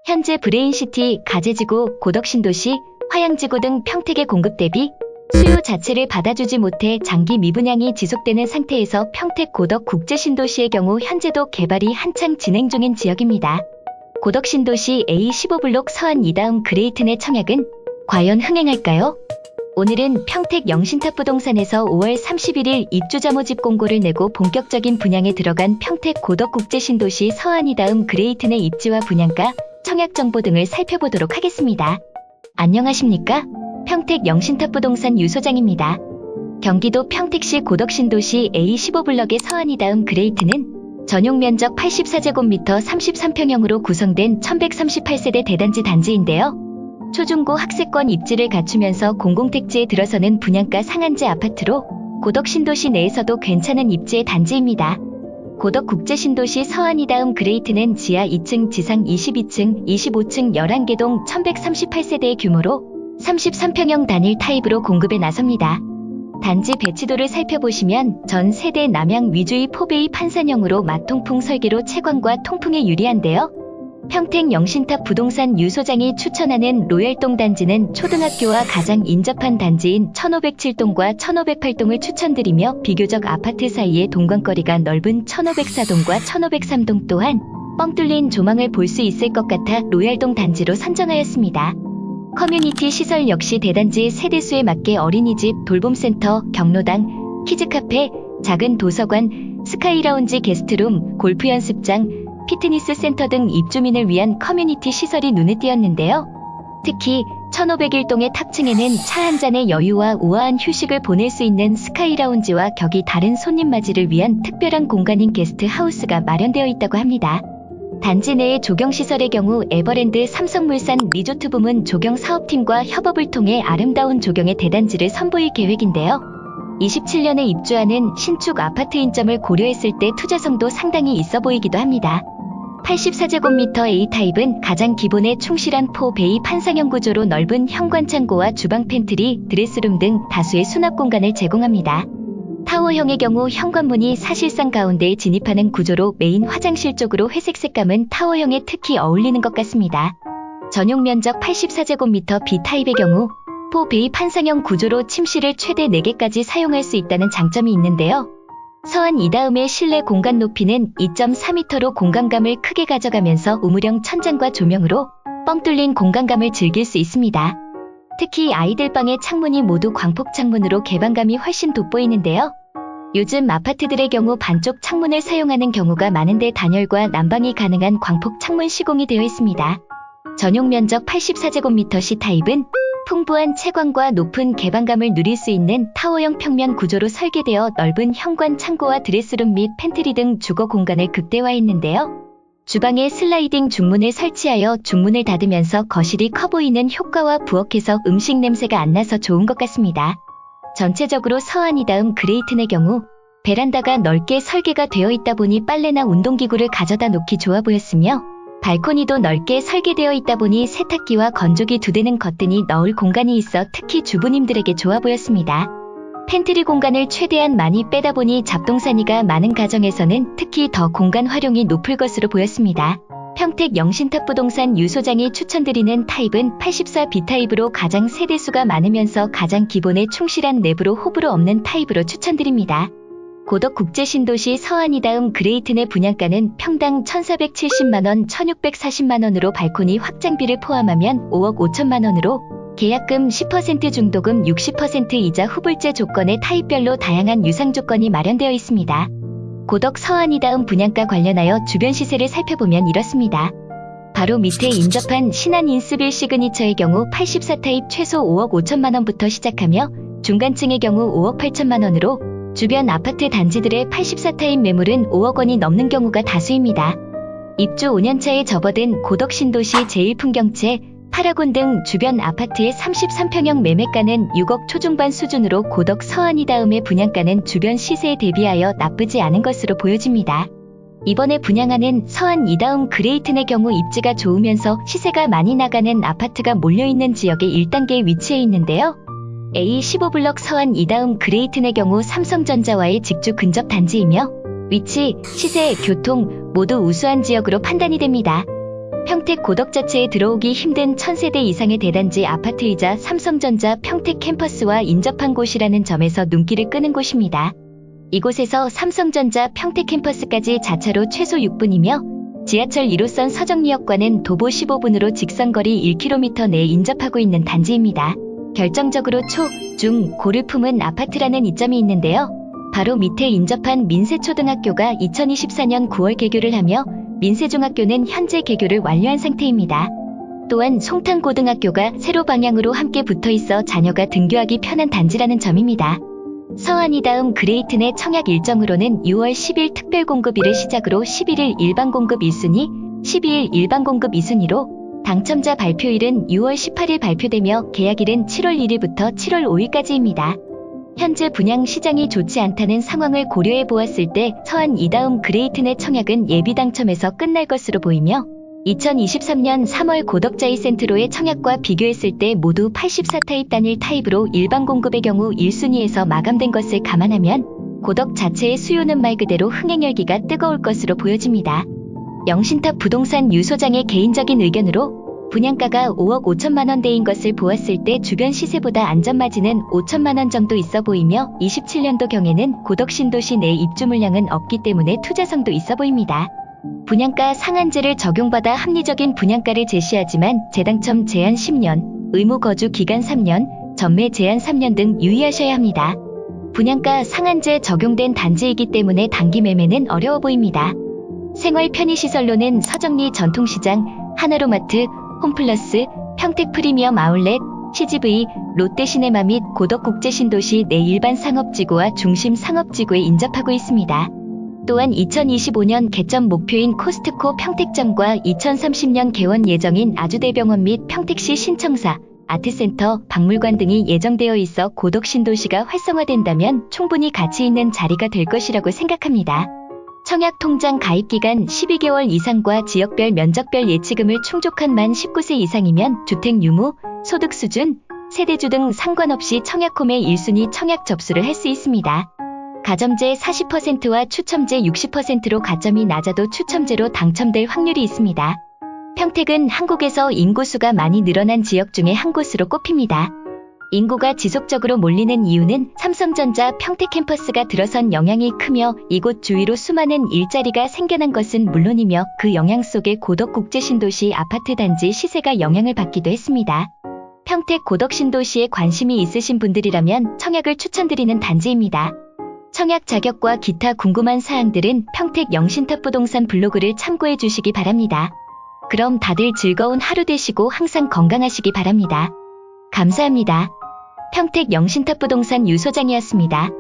현재 브레인시티, 가제지구, 고덕신도시, 화양지구 등 평택의 공급 대비 수요 자체를 받아주지 못해 장기 미분양이 지속되는 상태에서 평택 고덕 국제신도시의 경우 현재도 개발이 한창 진행 중인 지역입니다. 고덕신도시 A15블록 서안 이다음 그레이트 내 청약은 과연 흥행할까요? 오늘은 평택 영신탑 부동산에서 5월 31일 입주자 모집 공고를 내고 본격적인 분양에 들어간 평택 고덕 국제신도시 서안 이다음 그레이트 내 입지와 분양가, 청약 정보 등을 살펴보도록 하겠습니다. 안녕하십니까? 평택 영신탑 부동산 유소장입니다. 경기도 평택시 고덕신도시 A15블럭의 서안 이다음 그레이트는 전용 면적 84제곱미터 33평형으로 구성된 1138세대 대단지 단지인데요. 초중고 학세권 입지를 갖추면서 공공택지에 들어서는 분양가 상한제 아파트로 고덕신도시 내에서도 괜찮은 입지의 단지입니다. 고덕국제신도시 서안 이다음 그레이트는 지하 2층, 지상 22층, 25층 11개 동 1138세대의 규모로 33평형 단일 타입으로 공급에 나섭니다. 단지 배치도를 살펴보시면 전 세대 남향 위주의 포베이 판산형으로 마통풍 설계로 채광과 통풍에 유리한데요. 평택 영신탑 부동산 유소장이 추천하는 로얄동 단지는 초등학교와 가장 인접한 단지인 1507동과 1508동을 추천드리며 비교적 아파트 사이에 동광거리가 넓은 1504동과 1503동 또한 뻥 뚫린 조망을 볼 수 있을 것 같아 로얄동 단지로 선정하였습니다. 커뮤니티 시설 역시 대단지 세대수에 맞게 어린이집, 돌봄센터, 경로당, 키즈카페, 작은 도서관, 스카이라운지 게스트룸, 골프 연습장, 피트니스 센터 등 입주민을 위한 커뮤니티 시설이 눈에 띄었는데요. 특히 1501동의 탑층에는 차 한 잔의 여유와 우아한 휴식을 보낼 수 있는 스카이라운지와 격이 다른 손님 맞이를 위한 특별한 공간인 게스트하우스가 마련되어 있다고 합니다. 단지 내의 조경시설의 경우 에버랜드 삼성물산 리조트 부문 조경사업팀과 협업을 통해 아름다운 조경의 대단지를 선보일 계획인데요. 27년에 입주하는 신축 아파트인 점을 고려했을 때 투자성도 상당히 있어 보이기도 합니다. 84제곱미터 A타입은 가장 기본에 충실한 포베이 판상형 구조로 넓은 현관창고와 주방 팬트리, 드레스룸 등 다수의 수납 공간을 제공합니다. 타워형의 경우 현관문이 사실상 가운데에 진입하는 구조로 메인 화장실 쪽으로 회색 색감은 타워형에 특히 어울리는 것 같습니다. 전용 면적 84제곱미터 B타입의 경우 포베이 판상형 구조로 침실을 최대 4개까지 사용할 수 있다는 장점이 있는데요. 서안 이다음의 실내 공간 높이는 2.4m로 공간감을 크게 가져가면서 우물형 천장과 조명으로 뻥 뚫린 공간감을 즐길 수 있습니다. 특히 아이들 방의 창문이 모두 광폭 창문으로 개방감이 훨씬 돋보이는데요. 요즘 아파트들의 경우 반쪽 창문을 사용하는 경우가 많은데 단열과 난방이 가능한 광폭 창문 시공이 되어 있습니다. 전용 면적 84제곱미터 C타입은 풍부한 채광과 높은 개방감을 누릴 수 있는 타워형 평면 구조로 설계되어 넓은 현관 창고와 드레스룸 및 팬트리 등 주거 공간을 극대화했는데요. 주방에 슬라이딩 중문을 설치하여 중문을 닫으면서 거실이 커 보이는 효과와 부엌에서 음식 냄새가 안 나서 좋은 것 같습니다. 전체적으로 서안 이다음 그레이튼의 경우 베란다가 넓게 설계가 되어 있다 보니 빨래나 운동기구를 가져다 놓기 좋아 보였으며 발코니도 넓게 설계되어 있다 보니 세탁기와 건조기 2대는 거뜬히 넣을 공간이 있어 특히 주부님들에게 좋아 보였습니다. 팬트리 공간을 최대한 많이 빼다 보니 잡동사니가 많은 가정에서는 특히 더 공간 활용이 높을 것으로 보였습니다. 평택 영신탑 부동산 유소장이 추천드리는 타입은 84B타입으로 가장 세대수가 많으면서 가장 기본에 충실한 내부로 호불호 없는 타입으로 추천드립니다. 고덕국제신도시 서안 이다음 그레이트 내 분양가는 평당 1,470만원, 1,640만원으로 발코니 확장비를 포함하면 5억 5천만원으로 계약금 10% 중도금 60% 이자 후불제 조건의 타입별로 다양한 유상 조건이 마련되어 있습니다. 고덕 서안 이다음 분양가 관련하여 주변 시세를 살펴보면 이렇습니다. 바로 밑에 인접한 신한 인스빌 시그니처의 경우 84타입 최소 5억 5천만원부터 시작하며 중간층의 경우 5억 8천만원으로 주변 아파트 단지들의 84타입 매물은 5억 원이 넘는 경우가 다수입니다. 입주 5년차에 접어든 고덕신도시 제1풍경채, 파라곤 등 주변 아파트의 33평형 매매가는 6억 초중반 수준으로 고덕 서안 이다음의 분양가는 주변 시세에 대비하여 나쁘지 않은 것으로 보여집니다. 이번에 분양하는 서안 이다음 그레이튼의 경우 입지가 좋으면서 시세가 많이 나가는 아파트가 몰려있는 지역의 1단계에 위치해 있는데요. A15블럭 서안 이다음 그레이튼의 경우 삼성전자와의 직주 근접 단지이며 위치, 시세, 교통 모두 우수한 지역으로 판단이 됩니다. 평택 고덕 자체에 들어오기 힘든 1000세대 이상의 대단지 아파트이자 삼성전자 평택 캠퍼스와 인접한 곳이라는 점에서 눈길을 끄는 곳입니다. 이곳에서 삼성전자 평택 캠퍼스까지 자차로 최소 6분이며 지하철 1호선 서정리역과는 도보 15분으로 직선거리 1km 내에 인접하고 있는 단지입니다. 결정적으로 초, 중, 고를 품은 아파트라는 이점이 있는데요. 바로 밑에 인접한 민세초등학교가 2024년 9월 개교를 하며 민세중학교는 현재 개교를 완료한 상태입니다. 또한 송탄고등학교가 세로 방향으로 함께 붙어있어 자녀가 등교하기 편한 단지라는 점입니다. 서한이 다음 그레이트 내 청약 일정으로는 6월 10일 특별공급 1을 시작으로 11일 일반공급 1순위, 12일 일반공급 2순위로 당첨자 발표일은 6월 18일 발표되며 계약일은 7월 1일부터 7월 5일까지입니다. 현재 분양 시장이 좋지 않다는 상황을 고려해 보았을 때 서한 이다음 그레이트 내 청약은 예비 당첨에서 끝날 것으로 보이며 2023년 3월 고덕자이 센트로의 청약과 비교했을 때 모두 84타입 단일 타입으로 일반 공급의 경우 1순위에서 마감된 것을 감안하면 고덕 자체의 수요는 말 그대로 흥행 열기가 뜨거울 것으로 보여집니다. 영신탑 부동산 유 소장의 개인적인 의견으로 분양가가 5억 5천만 원대인 것을 보았을 때 주변 시세보다 안전마진은 5천만 원 정도 있어 보이며 27년도 경에는 고덕 신도시 내 입주 물량은 없기 때문에 투자성도 있어 보입니다. 분양가 상한제를 적용받아 합리적인 분양가를 제시하지만 재당첨 제한 10년, 의무 거주 기간 3년, 전매 제한 3년 등 유의하셔야 합니다. 분양가 상한제 적용된 단지이기 때문에 단기 매매는 어려워 보입니다. 생활 편의시설로는 서정리 전통시장, 하나로마트, 홈플러스, 평택 프리미엄 아울렛, CGV, 롯데시네마 및 고덕국제신도시 내 일반 상업지구와 중심 상업지구에 인접하고 있습니다. 또한 2025년 개점 목표인 코스트코 평택점과 2030년 개원 예정인 아주대병원 및 평택시 신청사, 아트센터, 박물관 등이 예정되어 있어 고덕 신도시가 활성화된다면 충분히 가치 있는 자리가 될 것이라고 생각합니다. 청약통장 가입기간 12개월 이상과 지역별 면적별 예치금을 충족한 만 19세 이상이면 주택 유무, 소득 수준, 세대주 등 상관없이 청약홈에 1순위 청약 접수를 할 수 있습니다. 가점제 40%와 추첨제 60%로 가점이 낮아도 추첨제로 당첨될 확률이 있습니다. 평택은 한국에서 인구수가 많이 늘어난 지역 중에 한 곳으로 꼽힙니다. 인구가 지속적으로 몰리는 이유는 삼성전자 평택 캠퍼스가 들어선 영향이 크며 이곳 주위로 수많은 일자리가 생겨난 것은 물론이며 그 영향 속에 고덕국제신도시 아파트 단지 시세가 영향을 받기도 했습니다. 평택 고덕신도시에 관심이 있으신 분들이라면 청약을 추천드리는 단지입니다. 청약 자격과 기타 궁금한 사항들은 평택 영신탑 부동산 블로그를 참고해 주시기 바랍니다. 그럼 다들 즐거운 하루 되시고 항상 건강하시기 바랍니다. 감사합니다. 평택 영신탑 부동산 유 소장이었습니다.